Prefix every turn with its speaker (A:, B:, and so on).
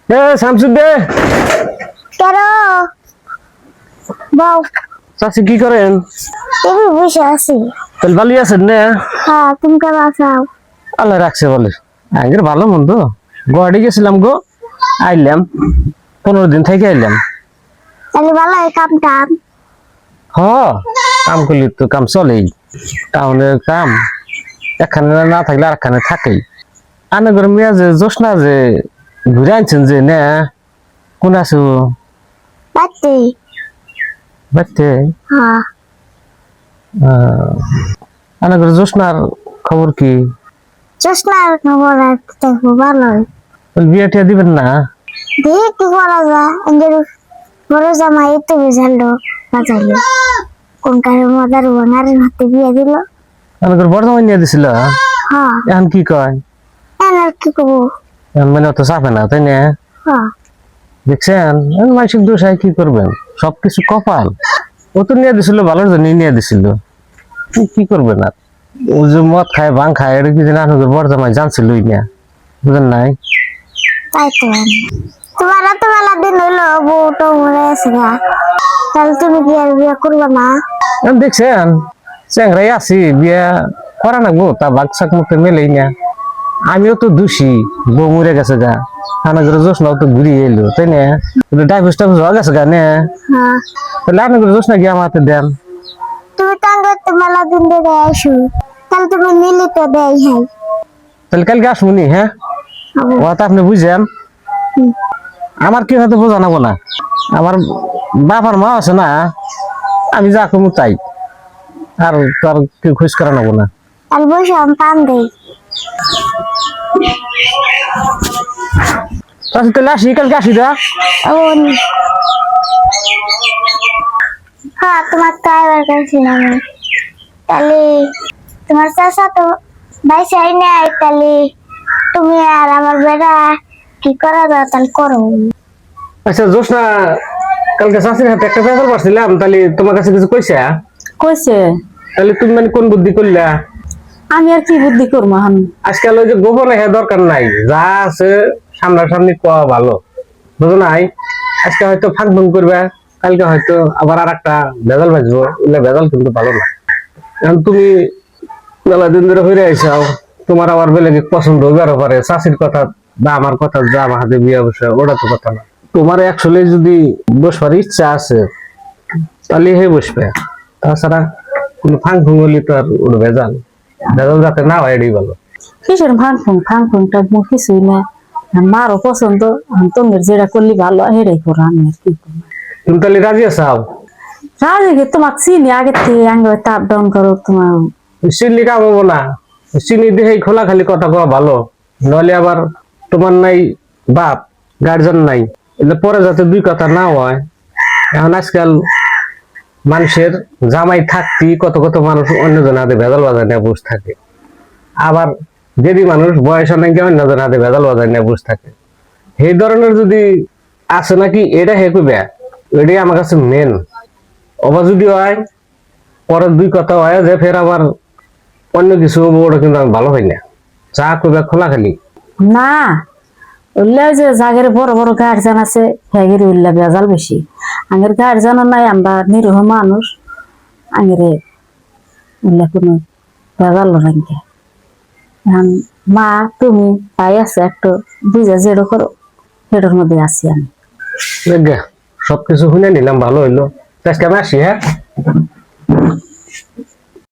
A: এ শামসুদ্দে
B: কেন বাউ
A: চাচি কি করেন?
B: তুমি বসে আছি।
A: তাহলে ভালোই আছেন না?
B: হ্যাঁ, তুমি কেমন আছো?
A: আল্লাহ রাখছে বলে। আগের ভালো মন্দ গুয়াহাটি গেছিলাম গো, আইলাম 15 দিন থেকে আইলাম।
B: তাহলে ভালো কাম টাম?
A: হ, কাম করলে তো কাম চলেই। টাউনের কাম একখানে না থাকলে আর একখানে থাকেই। আনে করে মেয়া যে জোসনা যে ঘুরে আনছেন যে না, কোন আছো
B: বাড়তে?
A: বাড়তে?
B: হ্যাঁ।
A: আনে করে জোসনার খবর কি?
B: চশমার খবর আর দেখবো ভালোই।
A: বিয়ে টিয়া দিবেন না?
B: দেখি কি করা যায়। আমাদের বড় জামাই তো বুঝালো বাজারে কোন কারে মজার বাঙালির হাতে বিয়ে দিল।
A: আনে করে বর্ধমান নিয়ে দিছিল।
B: হ্যাঁ,
A: এখন কি কয়?
B: আর কি করবো?
A: এখন মানে অত চাপে না তাই না?
B: হ্যাঁ,
A: দেখছেন মানসিক দোষ হয়, কি করবেন, সবকিছু কপাল। ও তো নিয়ে দিছিল ভালোর জন্য নিয়ে দিছিল, কি করবেন আর। ও যে মদ খায় ভাং খায় এটা কি জানি আপনাদের বর্ধমান জানছিলই না, বুঝেন নাই?
B: তাই তো। তোমার এত বেলা দিন হইলো বউ তো মরে আছে গা, তাহলে তুমি কি আর বিয়ে করবে না?
A: এখন দেখছেন চ্যাংরাই আছি, বিয়া করা না গো, তা বাচ্চাক মুখে মেলেই না। আমিও তো দোষী, বউ মরে গেছে গা, আনাগরে জোসনাও তো ঘুরিয়ে এলো তাই না? ডাইভোর্স টাইভোর্স হয়ে গেছে গা না?
B: হ্যাঁ,
A: তাহলে আনাগরে জোসনা গিয়ে আমার হাতে দেন।
B: তুমি তাঙ্গে তো মেলা দিন ধরে আইসো, তাহলে তুমি নিলে তো দেয় হাই।
A: তাহলে কালকে আসবনি? হ্যাঁ, ও তো আপনি বুঝেন, আমার কি হয়তো বোঝা নাবো না। আমার বাবার মা আছে না, আমি যা কমু তাই, আর তার কি খোঁজ করা নেবো না।
B: তাহলে বসে আমি পান দেই।
A: তাহলে আসি, কালকে আসি দা।
B: হ্যাঁ, তোমার তো আবার কাছে আমি, তাহলে তোমার চাষা তো ভাই চাই নাই, তাহলে তুমি আর আমার বেড়া কি করা যায় তাহলে করো।
A: আচ্ছা জোসনা, কালকে চাষির হাতে একটা পেপার পাঠাছিলাম, তাহলে তোমার কাছে কিছু কইছে?
C: কইছে
A: তাহলে তুমি মানে কোন বুদ্ধি করলা?
C: আমি আর কি বুদ্ধি করবো এখন?
A: আজকাল ওই যে গোপনে হ্যাঁ দরকার নাই, যা আছে সামনাসামনি কোয়া ভালো, বুঝো নাই? আজকে হয়তো ফাঁক ফাঁক করবে, কালকে হয়তো আবার আর একটা ভেজাল বাজবো, ওগুলা ভেজাল কিন্তু ভালো না। এখন তুমি মেলা দিন ধরে হয়ে আইসাও, তোমার আবার বেলেগে পছন্দ হইবারও পারে, চাষির কথা বা আমার কথা, যা আমার হাতে বিয়ে বসে ওটা তো কথা না। তোমার একচুয়ালি যদি বসবার ইচ্ছা আছে তাহলে হে বসবে, তাছাড়া কোনো ফাং ফুং হলে তো আর ওটা ভেজাল, ভেজাল যাতে না হয় এটাই ভালো।
C: কিসের ফাং ফুংটা কিছুই না। মারও পছন্দ, তোমার যেটা করলি ভালো সেটাই করো, আমি আর কি করবো।
A: তুমি তাহলে রাজি আছাও?
C: রাজি তোমাকে চিনি আগে থেকে, আগে আপ ডাউন করো তোমার।
A: চিনি কামাবো না, চিনি দিয়ে খোলা খালি কথা কওয়া ভালো, নইলে আবার তোমার নাই বাপ, গার্জেন নাই, এলে পরে যাতে দুই কথা না হয়। এখন আজকাল মানুষের জামাই থাকতি কত কত মানুষ অন্যজনের হাতে ভেজাল বাজায় নিয়ে বসে থাকে, আবার যদি মানুষ বয়স অনেক অন্যজনের হাতে ভেজাল বাজায় নিয়ে বসে থাকে। এই ধরনের যদি আছে নাকি এটা হে কইবে, এটাই আমার কাছে মেন। অবা যদি হয় পরে দুই কথা হয় যে ফের আবার অন্য কিছু হবো, ওটা কিন্তু আমি ভালো হয় না। চা কইবে খোলা খালি
C: না, উল্লে যে জাগের বড় বড় গার্জেন আছে হেগের উল্লা বেজাল বেশি। আগের গার্জেন নাই, আমরা নিরীহ মানুষ, আগের উল্লা কোনো বেজাল রাখে। এখন মা তুমি তাই আছে একটু বুঝে যেটা করো, সেটার মধ্যে আছি আমি।
A: সবকিছু শুনে নিলাম, ভালো হইলো। আজকে আমি আসি, হ্যাঁ।